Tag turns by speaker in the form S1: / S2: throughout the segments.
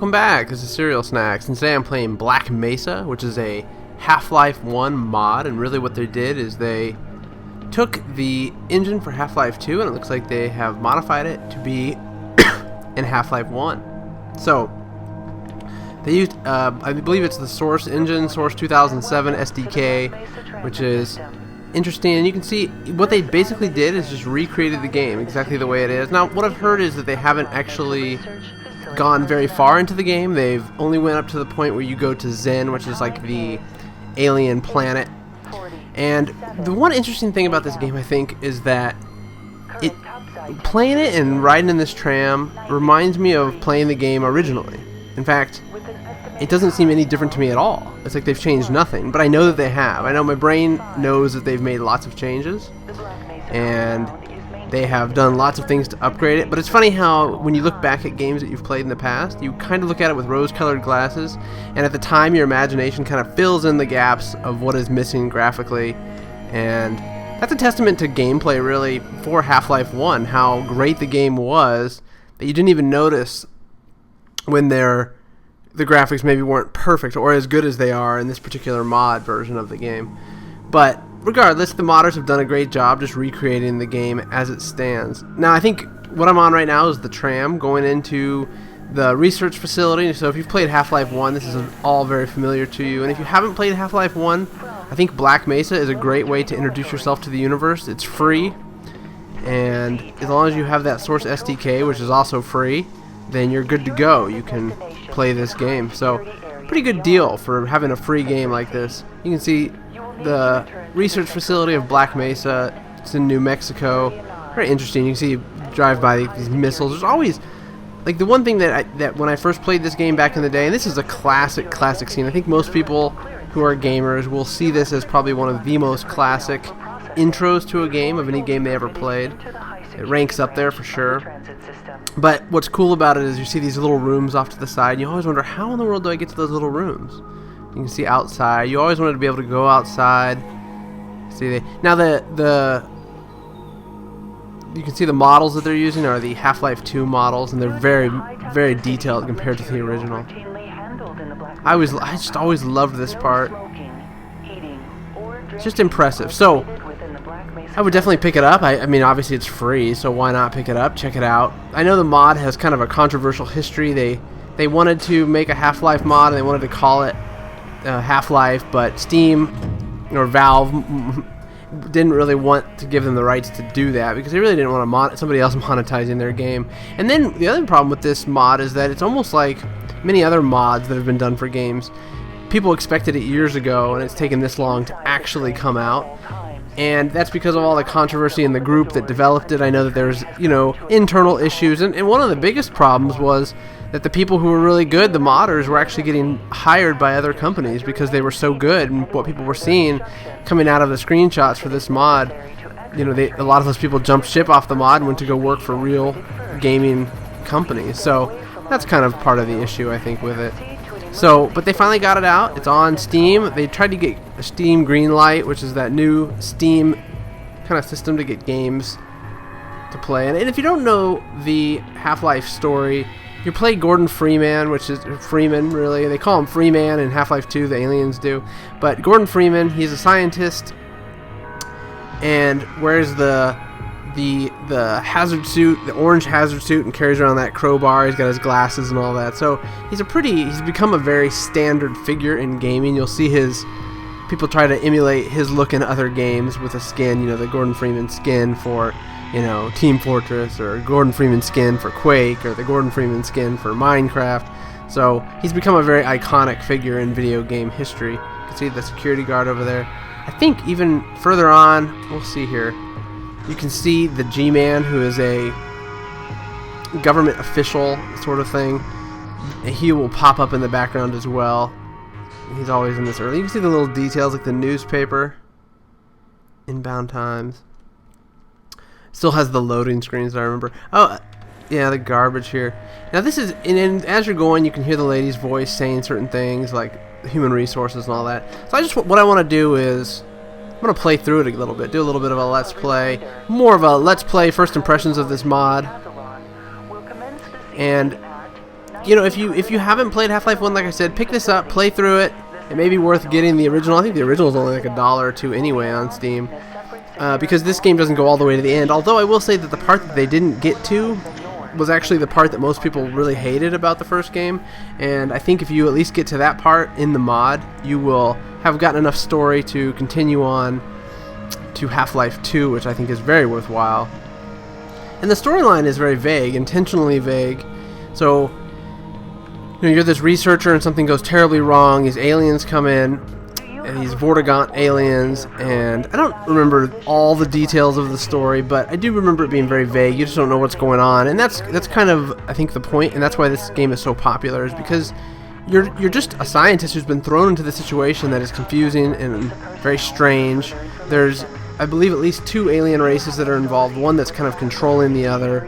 S1: welcome back. This is CerealSnax, and today I'm playing Black Mesa, which is a Half-Life 1 mod, and really what they did is they took the engine for Half-Life 2, and it looks like they have modified it to be in Half-Life 1. So, they used, I believe it's the Source engine, Source 2007 SDK, which is interesting, and you can see what they basically did is just recreated the game exactly the way it is. Now, what I've heard is that they haven't actually gone very far into the game. They've only went up to the point where you go to Zen, which is like the alien planet. And the one interesting thing about this game, I think, is that playing it and riding in this tram reminds me of playing the game originally. In fact, it doesn't seem any different to me at all. It's like they've changed nothing, but I know that they have. I know my brain knows that they've made lots of changes, and they have done lots of things to upgrade it. But it's funny how when you look back at games that you've played in the past, you kind of look at it with rose-colored glasses, and at the time your imagination kind of fills in the gaps of what is missing graphically. And that's a testament to gameplay, really, for Half-Life 1, how great the game was that you didn't even notice when the graphics maybe weren't perfect or as good as they are in this particular mod version of the game. But regardless, the modders have done a great job just recreating the game as it stands. Now, I think what I'm on right now is the tram going into the research facility. So if you've played Half-Life 1, this is all very familiar to you. And if you haven't played Half-Life 1, I think Black Mesa is a great way to introduce yourself to the universe. It's free, and as long as you have that Source SDK, which is also free, then you're good to go. You can play this game. So, pretty good deal for having a free game like this. You can see the research facility of Black Mesa. It's in New Mexico. Very interesting. You can see drive by these missiles. There's always, like, the one thing that when I first played this game back in the day, and this is a classic scene. I think most people who are gamers will see this as probably one of the most classic intros to a game of any game they ever played. It ranks up there for sure. But what's cool about it is you see these little rooms off to the side, and you always wonder, how in the world do I get to those little rooms? You can see outside. You always wanted to be able to go outside. See, now you can see the models that they're using are the Half-Life 2 models, and they're very, very detailed compared to the original. I just always loved this part. It's just impressive. So, I would definitely pick it up. I mean, obviously it's free, so why not pick it up, check it out. I know the mod has kind of a controversial history. They wanted to make a Half-Life mod, and they wanted to call it Half-Life, but Steam or Valve didn't really want to give them the rights to do that because they really didn't want somebody else monetizing their game. And then the other problem with this mod is that it's almost like many other mods that have been done for games. People expected it years ago, and it's taken this long to actually come out. And that's because of all the controversy in the group that developed it. I know that there's, internal issues. And one of the biggest problems was that the people who were really good, the modders, were actually getting hired by other companies because they were so good. And what people were seeing coming out of the screenshots for this mod, a lot of those people jumped ship off the mod and went to go work for real gaming companies. So that's kind of part of the issue, I think, with it. So, but they finally got it out. It's on Steam. They tried to get a Steam Greenlight, which is that new Steam kind of system to get games to play. And if you don't know the Half-Life story, you play Gordon Freeman, which is Freeman, really. They call him Freeman in Half-Life 2, the aliens do. But Gordon Freeman, he's a scientist, and wears the hazard suit, the orange hazard suit, and carries around that crowbar. He's got his glasses and all that. So he's become a very standard figure in gaming. You'll see people try to emulate his look in other games with a skin, the Gordon Freeman skin for, Team Fortress, or Gordon Freeman skin for Quake, or the Gordon Freeman skin for Minecraft. So he's become a very iconic figure in video game history. You can see the security guard over there. I think even further on, we'll see here, you can see the G-Man, who is a government official sort of thing. He will pop up in the background as well. He's always in this early. You can see the little details like the newspaper. Inbound times. Still has the loading screens, I remember. Oh, yeah, the garbage here. Now this is, and as you're going, you can hear the lady's voice saying certain things like human resources and all that. So what I want to do is, I'm going to play through it a little bit, do a little bit of a let's play, more of a let's play first impressions of this mod. And you know, if you haven't played Half-Life 1, like I said, pick this up, play through it. It may be worth getting the original. I think the original is only like $1 or $2 anyway on Steam, because this game doesn't go all the way to the end. Although I will say that the part that they didn't get to was actually the part that most people really hated about the first game, and I think if you at least get to that part in the mod, you will have gotten enough story to continue on to Half-Life 2, which I think is very worthwhile. And the storyline is very vague, intentionally vague. So, you know, you're this researcher and something goes terribly wrong, these aliens come in, and these Vortigaunt aliens, and I don't remember all the details of the story, but I do remember it being very vague. You just don't know what's going on, and that's kind of, I think, the point, and that's why this game is so popular, is because you're just a scientist who's been thrown into this situation that is confusing and very strange. There's, I believe, at least 2 alien races that are involved, one that's kind of controlling the other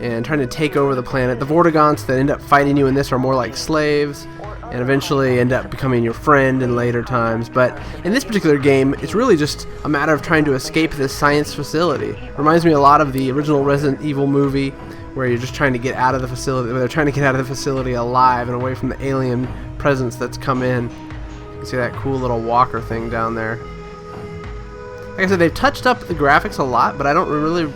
S1: and trying to take over the planet. The Vortigaunts that end up fighting you in this are more like slaves, and eventually end up becoming your friend in later times. But in this particular game, it's really just a matter of trying to escape this science facility. Reminds me a lot of the original Resident Evil movie, where you're just trying to get out of the facility, where they're trying to get out of the facility alive and away from the alien presence that's come in. You can see that cool little walker thing down there. Like I said, they've touched up the graphics a lot, but I don't really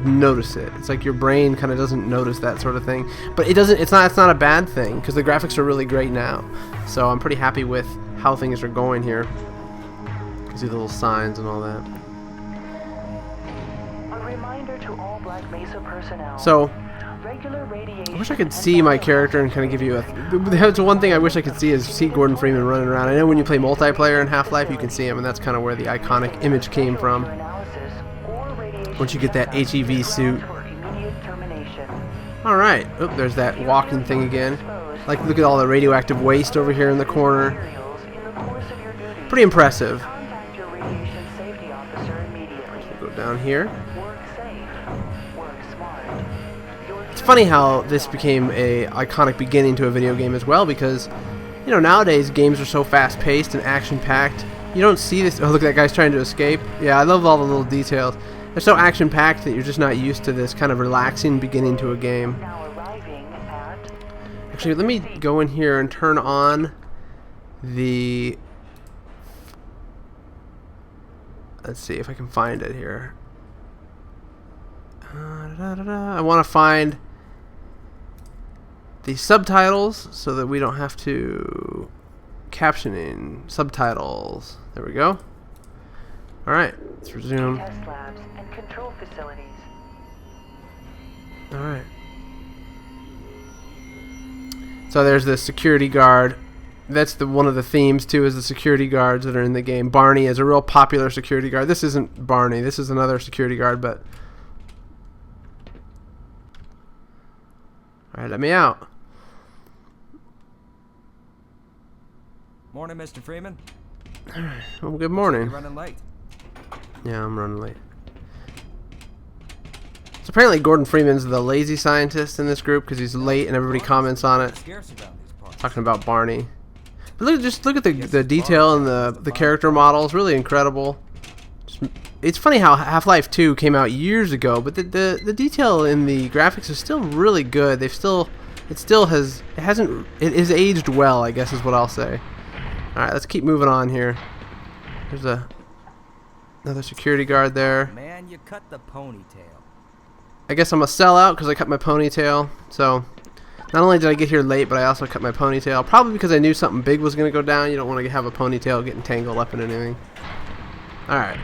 S1: notice it. It's like your brain kind of doesn't notice that sort of thing, but it doesn't. It's not a bad thing, because the graphics are really great now. So I'm pretty happy with how things are going here. You can see the little signs and all that.
S2: A reminder to all Black Mesa personnel.
S1: So I wish I could see my character and kind of give you a. That's one thing I wish I could see, is see Gordon Freeman running around. I know when you play multiplayer in Half-Life, you can see him, and that's kind of where the iconic image came from. Once you get that HEV suit. Alright. Oh, there's that walking thing again. Like, look at all the radioactive waste over here in the corner. Pretty impressive. We'll go down here. It's funny how this became a iconic beginning to a video game as well, because, you know, nowadays games are so fast-paced and action-packed. You don't see this. Oh, look, that guy's trying to escape. Yeah, I love all the little details. They're so action-packed that you're just not used to this kind of relaxing beginning to a game. Actually, let me go in here and turn on the... Let's see if I can find it here. I want to find the subtitles so that we don't have to... Captioning. Subtitles. There we go. Alright, let's resume.
S2: Test labs and control facilities.
S1: Alright. So there's the security guard. That's one of the themes too, is the security guards that are in the game. Barney is a real popular security guard. This isn't Barney, this is another security guard, but... Alright, let me out.
S3: Morning, Mr. Freeman.
S1: Alright, well, good morning.
S3: You're running late.
S1: Yeah, I'm running late. So apparently Gordon Freeman's the lazy scientist in this group, because he's late and everybody comments on it. Talking about Barney. But look at the detail and the character model. It's really incredible. It's funny how Half-Life 2 came out years ago, but the detail in the graphics is still really good. It has aged well, I guess is what I'll say. Alright, let's keep moving on here. There's another security guard there.
S3: Man, you cut the ponytail.
S1: I guess I'm a sellout because I cut my ponytail. So, not only did I get here late, but I also cut my ponytail. Probably because I knew something big was going to go down. You don't want to have a ponytail getting tangled up in anything. Alright.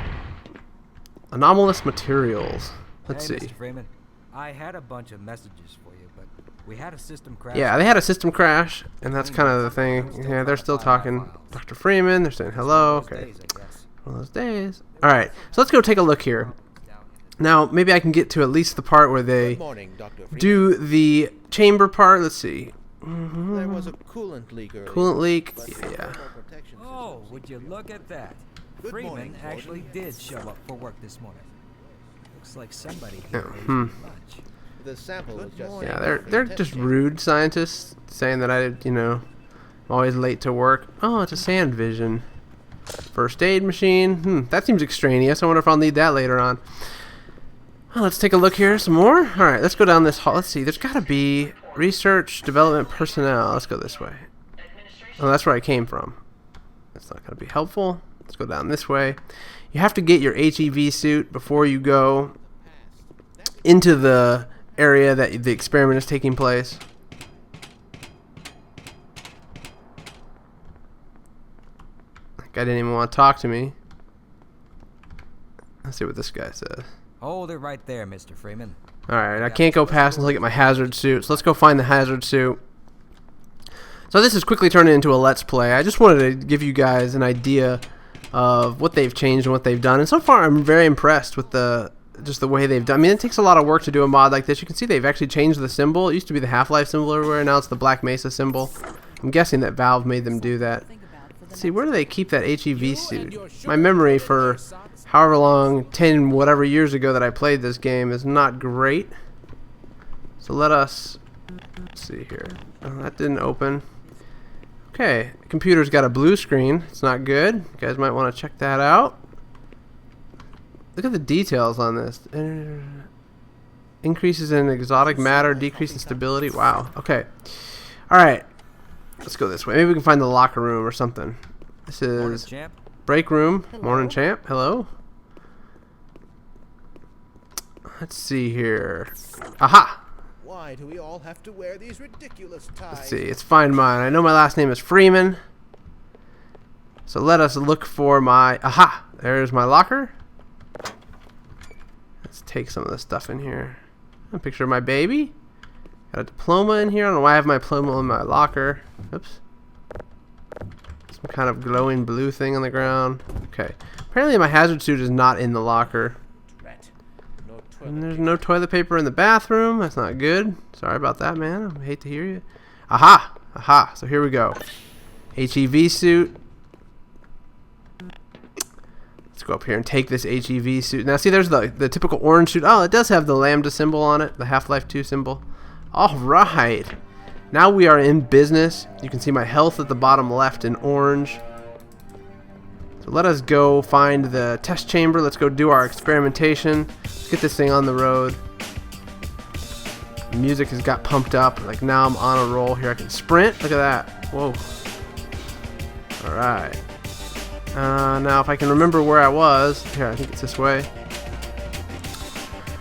S1: Anomalous materials. Let's see.
S3: Mr. Freeman, I had a bunch of messages for you, but we had a system crash.
S1: Yeah, they had a system crash, and that's kind of the thing. Yeah, they're still talking. Dr. Freeman, they're saying hello. Okay. One of those days. Alright, so let's go take a look here. Now, maybe I can get to at least the part where they do the chamber part. Let's see.
S4: There was a coolant leak earlier.
S1: Coolant leak? Yeah.
S3: Oh, would you look at that? Freeman actually did show up for work this morning. Looks like somebody here ate lunch.
S4: The sample was just
S1: Yeah, they're just rude scientists saying that I'm always late to work. Oh, it's a sand vision. First aid machine. That seems extraneous. I wonder if I'll need that later on. Well, let's take a look here some more. Alright, let's go down this hall. Let's see. There's got to be... Research development personnel. Let's go this way. Oh, that's where I came from. That's not going to be helpful. Let's go down this way. You have to get your HEV suit before you go into the area that the experiment is taking place. That guy didn't even want to talk to me. Let's see what this guy says.
S3: Hold it right there, Mr. Freeman.
S1: Alright, I can't go past until I get my hazard suit. So let's go find the hazard suit. So this is quickly turning into a let's play. I just wanted to give you guys an idea of what they've changed and what they've done. And so far I'm very impressed with just the way they've done. I mean, it takes a lot of work to do a mod like this. You can see they've actually changed the symbol. It used to be the Half-Life symbol everywhere. Now it's the Black Mesa symbol. I'm guessing that Valve made them do that. Let's see, where do they keep that HEV suit? My memory for however long, 10 whatever years ago that I played this game is not great. So let's see here. Oh, that didn't open. Okay, computer's got a blue screen. It's not good. You guys might want to check that out. Look at the details on this. Increases in exotic matter, decrease in stability. Wow. Okay. Alright. Let's go this way. Maybe we can find the locker room or something. This is break room. Hello. Morning, champ. Hello. Let's see here. Aha!
S4: Why do we all have to wear these ridiculous ties?
S1: Let's see. It's find mine. I know my last name is Freeman. So let us look for my... Aha! There's my locker. Let's take some of this stuff in here. A picture of my baby. Got a diploma in here. I don't know why I have my diploma in my locker. Oops. Some kind of glowing blue thing on the ground. Okay. Apparently my hazard suit is not in the locker. And there's no toilet paper in the bathroom. That's not good. Sorry about that, man. I hate to hear you. Aha! Aha. So here we go. HEV suit. Let's go up here and take this HEV suit. Now see, there's the typical orange suit. Oh, it does have the Lambda symbol on it. The Half-Life 2 symbol. Alright. Now we are in business. You can see my health at the bottom left in orange. So let us go find the test chamber. Let's go do our experimentation. Let's get this thing on the road. The music has got pumped up. Like now I'm on a roll here. I can sprint. Look at that. Whoa. Alright. Now if I can remember where I was. Here, I think it's this way.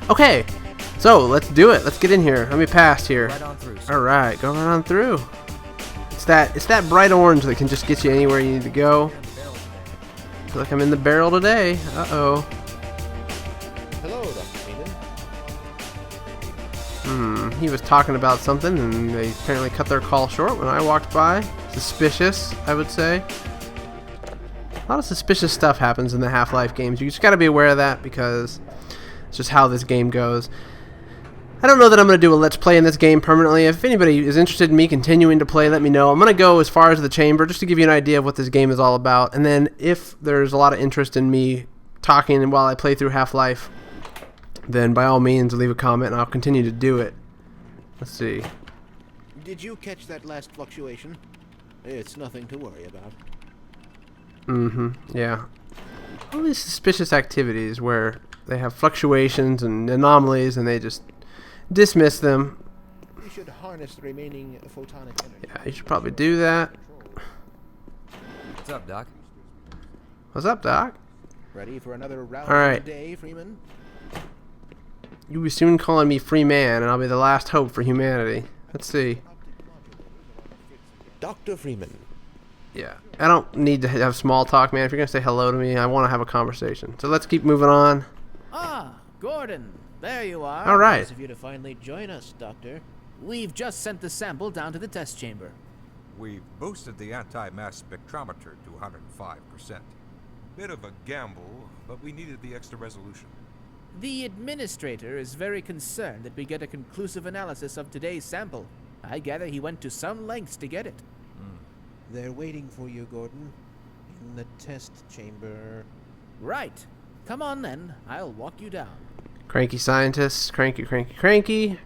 S1: Okay. So let's do it. Let's get in here. Let me pass here. Alright, go right on through. It's that bright orange that can just get you anywhere you need to go. I feel like I'm in the barrel today. Uh-oh.
S4: Hello, Dr. Freeman.
S1: He was talking about something and they apparently cut their call short when I walked by. Suspicious, I would say. A lot of suspicious stuff happens in the Half-Life games. You just gotta be aware of that because it's just how this game goes. I don't know that I'm going to do a Let's Play in this game permanently. If anybody is interested in me continuing to play, let me know. I'm going to go as far as the chamber just to give you an idea of what this game is all about. And then if there's a lot of interest in me talking while I play through Half-Life, then by all means leave a comment and I'll continue to do it. Let's see.
S4: Did you catch that last fluctuation? It's nothing to worry about.
S1: Yeah. All these suspicious activities where they have fluctuations and anomalies and they just dismiss them.
S4: You should harness the remaining photonic energy.
S1: Yeah, you should probably do that.
S3: What's up, Doc?
S1: What's up, Doc?
S4: Ready for another round
S1: Alright.
S4: of the day, Freeman?
S1: You'll be soon calling me free man, and I'll be the last hope for humanity. Let's see.
S4: Dr. Freeman.
S1: Yeah, I don't need to have small talk, man. If you're going to say hello to me, I want to have a conversation. So let's keep moving on.
S5: Ah, Gordon. There you are.
S1: All right.
S5: Nice of you to finally join us, Doctor. We've just sent the sample down to the test chamber.
S6: We've boosted the anti-mass spectrometer to 105%. Bit of a gamble, but we needed the extra resolution.
S5: The administrator is very concerned that we get a conclusive analysis of today's sample. I gather he went to some lengths to get it.
S4: They're waiting for you, Gordon. In the test chamber.
S5: Right. Come on then. I'll walk you down.
S1: Cranky scientist. Cranky, cranky, cranky.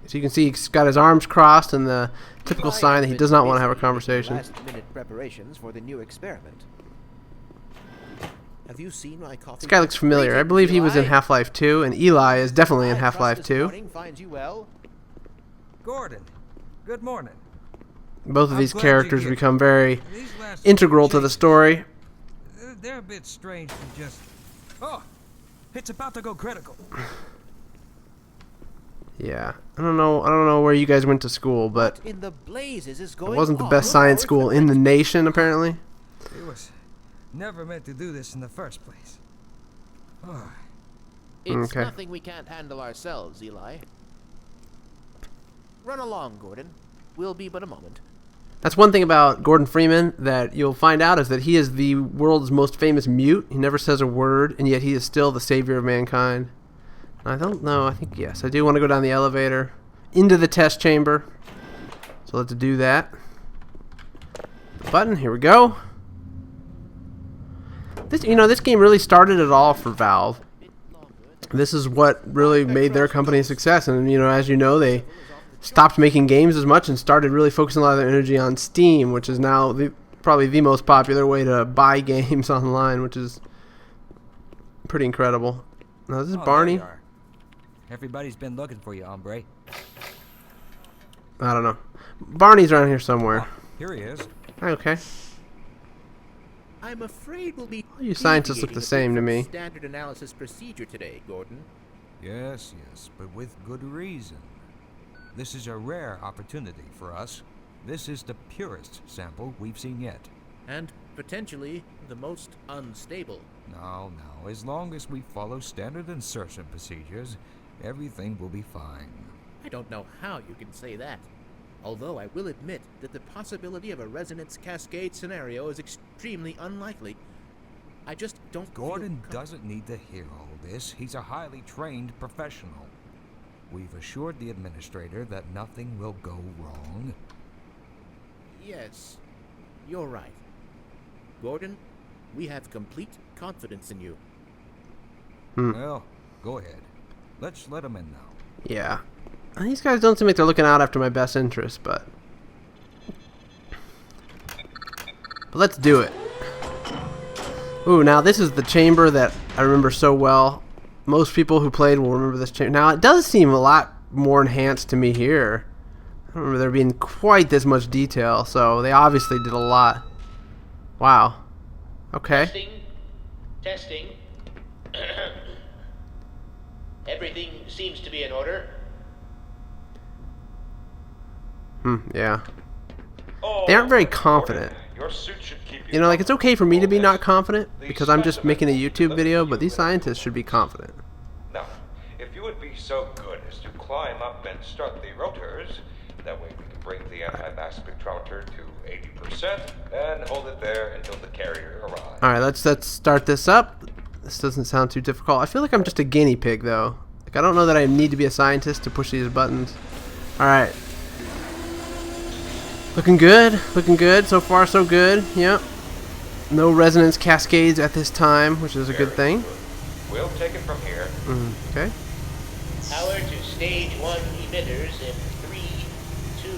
S1: So you can see he's got his arms crossed and the typical sign that he does not want to have a conversation.
S4: Last-minute preparations for the new experiment. Have you seen my coffee?
S1: This guy looks familiar. I believe he was in Half-Life 2, and Eli is definitely in Half-Life 2.
S4: Finds you well.
S3: Gordon, good morning.
S1: Both of
S3: I'm
S1: these
S3: glad you
S1: characters
S3: get-
S1: become very
S3: These last
S1: integral to the
S3: changes,
S1: story.
S3: They're a bit strange to just... Oh! It's about to go critical.
S1: Yeah, I don't know where you guys went to school, but
S5: What in the blazes is
S1: it
S5: going
S1: wasn't the
S5: on
S1: best
S5: with
S1: science
S5: our
S1: school in the
S5: equipment?
S1: nation, apparently.
S3: It was never meant to do this in the first place. Oh,
S5: It's
S1: Okay.
S5: nothing we can't handle ourselves, Eli. Run along, Gordon. We'll be but a moment.
S1: That's one thing about Gordon Freeman that you'll find out is that he is the world's most famous mute. He never says a word, and yet he is still the savior of mankind. I don't know. I think, yes, I do want to go down the elevator into the test chamber. So let's do that. Button, here we go. This game really started it all for Valve. This is what really made their company a success. And, as you know, they stopped making games as much and started really focusing a lot of their energy on Steam, which is now probably the most popular way to buy games online, which is pretty incredible. Now, this is
S3: there
S1: Barney.
S3: you are. Everybody's been looking for you, hombre.
S1: I don't know. Barney's around here somewhere.
S6: Here he is.
S1: Okay.
S5: I'm afraid we'll be
S1: You scientists look the
S5: deviating a bit
S1: same to
S5: from
S1: me.
S5: Standard analysis procedure today, Gordon.
S6: Yes, but with good reason. This is a rare opportunity for us. This is the purest sample we've seen yet.
S5: And potentially the most unstable.
S6: No. As long as we follow standard insertion procedures, everything will be fine.
S5: I don't know how you can say that. Although I will admit that the possibility of a resonance cascade scenario is extremely unlikely. I just don't feel
S6: Gordon
S5: com-
S6: doesn't need to hear all this. He's a highly trained professional. We've assured the administrator that nothing will go wrong.
S5: Yes, you're right. Gordon, we have complete confidence in you.
S6: Well, go ahead. Let's let him in now.
S1: Yeah. These guys don't seem like they're looking out after my best interest, but let's do it. Ooh, now this is the chamber that I remember so well. Most people who played will remember this chamber. Now, it does seem a lot more enhanced to me here. I don't remember there being quite this much detail, so they obviously did a lot. Wow. Okay.
S7: Testing. Everything seems to be in order.
S1: Yeah. They aren't very confident.
S8: Your suit should keep you.
S1: You know, like, it's okay for me to be not confident because I'm just making a YouTube video, but these scientists should be confident.
S8: Now, if you would be so good as to climb up and start the rotors, that way we can bring the anti-mass spectrometer to 80% and hold it there until the carrier arrives.
S1: Alright, let's start this up. This doesn't sound too difficult. I feel like I'm just a guinea pig, though. Like, I don't know that I need to be a scientist to push these buttons. Alright. Looking good. Looking good. So far, so good. Yep. No resonance cascades at this time, which is a good
S8: Very
S1: thing.
S8: good. We'll take it from here.
S1: Okay.
S7: Power to stage 1 emitters in 3, 2,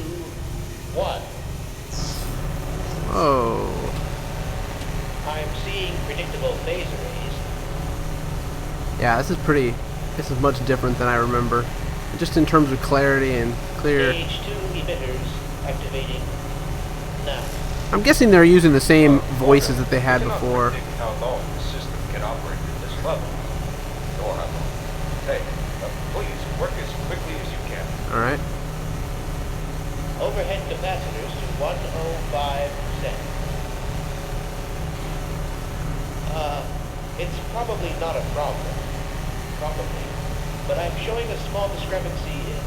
S7: 1.
S1: Oh.
S7: I'm seeing predictable phase arrays.
S1: Yeah, this is much different than I remember. Just in terms of clarity and clear.
S7: Stage 2 emitters activating now.
S1: I'm guessing they're using the same voices that they had
S8: We cannot
S1: before.
S8: predict how long the system can operate at this level, nor how long. Hey, please work as quickly as you can.
S1: Alright.
S7: Overhead capacitors to 105%. It's probably not a problem. Probably. But I'm showing a small discrepancy in...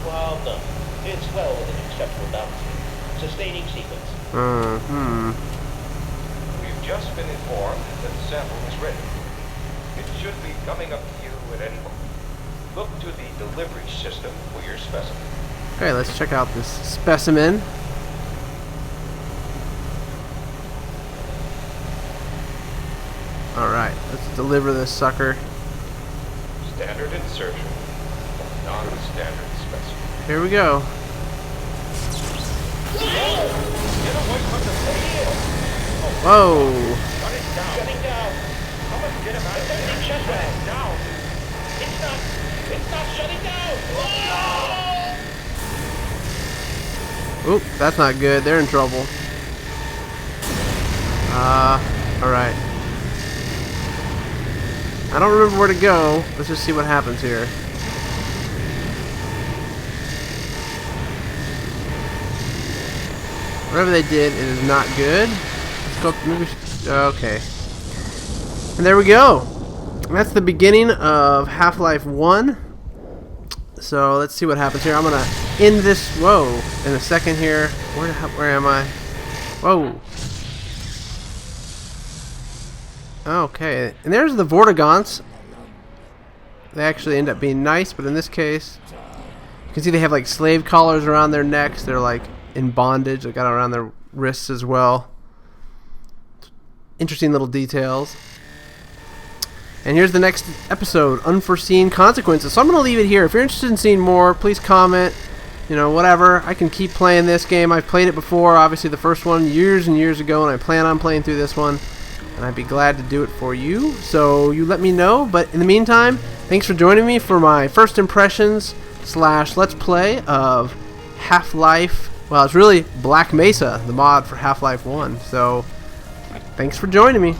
S7: Well, no. It's well within acceptable bounds. Sustaining sequence.
S8: We've just been informed that the sample is ready. It should be coming up to you at any moment. Look to the delivery system for your specimen.
S1: Okay, let's check out this specimen. Alright, let's deliver this sucker.
S8: Standard insertion, non-standard specimen.
S1: Here we go. Whoa!
S7: Shutting down. Someone get him out of there. Shut down. It's not shutting down.
S1: Oop, that's not good. They're in trouble. Alright. I don't remember where to go. Let's just see what happens here. Whatever they did, it is not good. Let's go. Maybe. Okay. And there we go. That's the beginning of Half-Life 1. So let's see what happens here. I'm gonna end this. Whoa! In a second here. Where am I? Whoa. Okay. And there's the Vortigaunts. They actually end up being nice, but in this case, you can see they have like slave collars around their necks. They're like in bondage. They got it around their wrists as well. Interesting little details. And here's the next episode, Unforeseen Consequences. So I'm going to leave it here. If you're interested in seeing more, please comment. You know, whatever. I can keep playing this game. I've played it before, obviously the first one years and years ago, and I plan on playing through this one. And I'd be glad to do it for you. So you let me know. But in the meantime, thanks for joining me for my first impressions / let's play of Half-Life. Well, it's really Black Mesa, the mod for Half-Life 1. So thanks for joining me.